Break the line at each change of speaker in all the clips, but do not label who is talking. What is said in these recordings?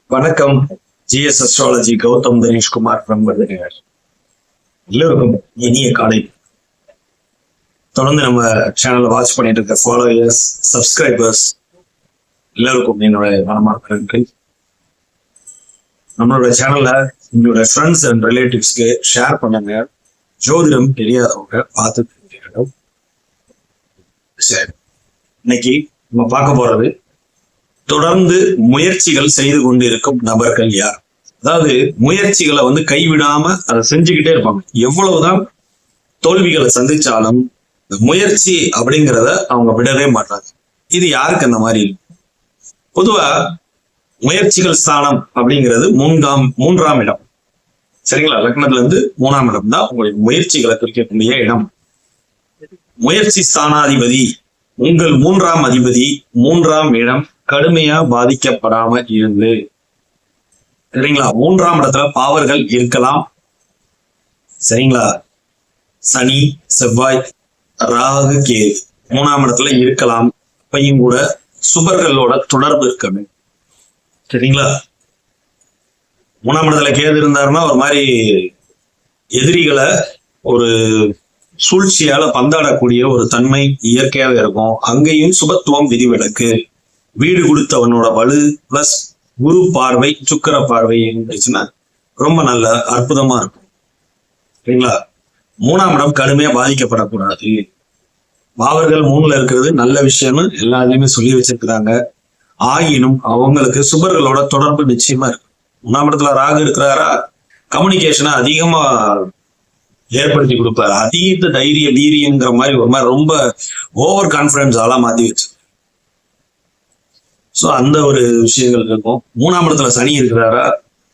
வணக்கம். GS astrology Gautham Dineshkumar பிரம்படுகிறார். எல்லோருக்கும் இனிய காலை. தொடர்ந்து நம்ம சேனலை வாட்ச் பண்ணிட்டு இருக்க ஃபாலோவர்ஸ், சப்ஸ்கிரைபர்ஸ் எல்லாருக்கும் என்னோட மனமார்ந்த நன்றி. நம்மளோட சேனலை உங்களோட ஃப்ரெண்ட்ஸ் அண்ட் ரிலேட்டிவ்ஸ்க்கு ஷேர் பண்ணுங்க. ஜோதிடம் தெரியாதவங்க பார்த்து தெரிஞ்சுக்கணும். சரி, இன்னைக்கு நம்ம பார்க்க போறது தொடர்ந்து முயற்சிகள் செய்து கொண்டு இருக்கும் நபர்கள் யார். அதாவது முயற்சிகளை கைவிடாம அதை செஞ்சுக்கிட்டே இருப்பாங்க. எவ்வளவுதான் தோல்விகளை சந்திச்சாலும் முயற்சி அப்படிங்கிறத அவங்க விடவே மாட்டாங்க. இது யாருக்கு அந்த மாதிரி? பொதுவா முயற்சிகள் ஸ்தானம் அப்படிங்கிறது மூன்றாம் இடம். சரிங்களா? லக்னத்துல இருந்து 3ஆம் இடம் தான் உங்களுடைய முயற்சிகளை குறிக்கக்கூடிய இடம். முயற்சி ஸ்தானாதிபதி உங்கள் 3ஆம் அதிபதி 3ஆம் இடம் கடுமையா பாதிக்கப்படாம இருந்து, சரிங்களா, 3ஆம் இடத்துல பாவர்கள் இருக்கலாம். சரிங்களா? சனி, செவ்வாய், ராகு, கேது 3ஆம் இடத்துல இருக்கலாம். அப்பையும் கூட சுபர்களோட தொடர்பு இருக்கணும். சரிங்களா? 3ஆம் இடத்துல கேது இருந்தாருன்னா ஒரு மாதிரி எதிரிகளை ஒரு சூழ்ச்சியால பந்தாடக்கூடிய ஒரு தன்மை இயற்கையாவே இருக்கும். அங்கேயும் சுபத்துவம் விதிவிலக்கு. வீடு கொடுத்தவனோட வலு பிளஸ் குரு பார்வை, சுக்கிர பார்வை இருந்துச்சுன்னா ரொம்ப நல்ல அற்புதமா இருக்கும். சரிங்களா? 3ஆம் இடம் கடுமையா பாதிக்கப்படக்கூடாது. பாவர்கள் 3ல இருக்கிறது நல்ல விஷயம்னு எல்லாருமே சொல்லி வச்சிருக்கிறாங்க. ஆயினும் அவங்களுக்கு சுபர்களோட தொடர்பு நிச்சயமா இருக்கு. 3ஆம் இடத்துல ராகு இருக்கிறாரா, கம்யூனிகேஷனை அதிகமா ஏற்படுத்தி கொடுப்பாரு. அதீத தைரிய வீரியங்கிற மாதிரி ஒரு மாதிரி ரொம்ப ஓவர் கான்பிடன்ஸ் ஆளா மாத்தி வச்சு. சோ அந்த ஒரு விஷயங்கள் இருக்கும். 3ஆம் இடத்துல சனி இருக்கிறாரா,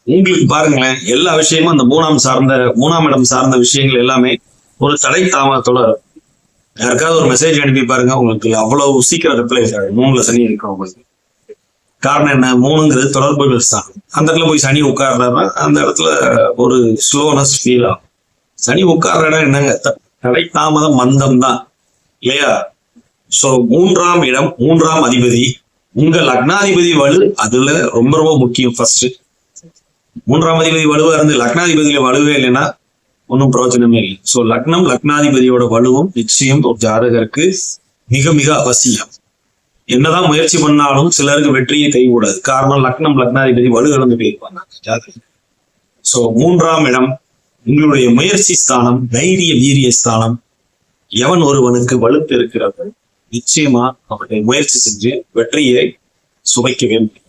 உங்களுக்கு பாருங்களேன், எல்லா விஷயமும் அந்த 3ஆம் இடம் சார்ந்த விஷயங்கள் எல்லாமே ஒரு தடை தாமதத்தோட இருக்கும். யாருக்காவது ஒரு மெசேஜ் அனுப்பி பாருங்க, உங்களுக்கு அவ்வளவு சீக்கிரம் ரிப்ளை ஆகாது. 3ல சனி இருக்கிறவங்களுக்கு காரணம் என்ன? 3ங்கிறது தொடர்புகள் ஸ்தானம். அந்த இடத்துல போய் சனி உட்கார்றாருன்னா அந்த இடத்துல ஒரு ஸ்லோனஸ் ஃபீல் ஆகும். சனி உட்கார்ற இடம் என்னங்க? தடை தாமதம், மந்தம் தான் இல்லையா? சோ 3ஆம் இடம் 3ஆம் அதிபதி உங்க லக்னாதிபதி வலு, அதுல ரொம்ப ரொம்ப முக்கியம். ஃபர்ஸ்ட் 3ஆம் அதிபதி வலுவா இருந்து லக்னாதிபதியில வலுவே இல்லைன்னா ஒன்றும் பிரயோஜனமே இல்லை. சோ லக்னாதிபதியோட வலுவும் நிச்சயம் ஒரு ஜாதகருக்கு மிக மிக அவசியம். என்னதான் முயற்சி பண்ணாலும் சிலருக்கு வெற்றியை கைகூடாது. காரணம் லக்னாதிபதி வலு இழந்து போயிருப்பாங்க ஜாதகம். சோ 3ஆம் இடம் உங்களுடைய முயற்சி ஸ்தானம், தைரிய வீரிய ஸ்தானம். எவன் ஒருவனுக்கு வலுத்து இருக்கிறது, நிச்சயமா அவருடைய முயற்சி செஞ்சு வெற்றியை சுவைக்கவே முடியும்.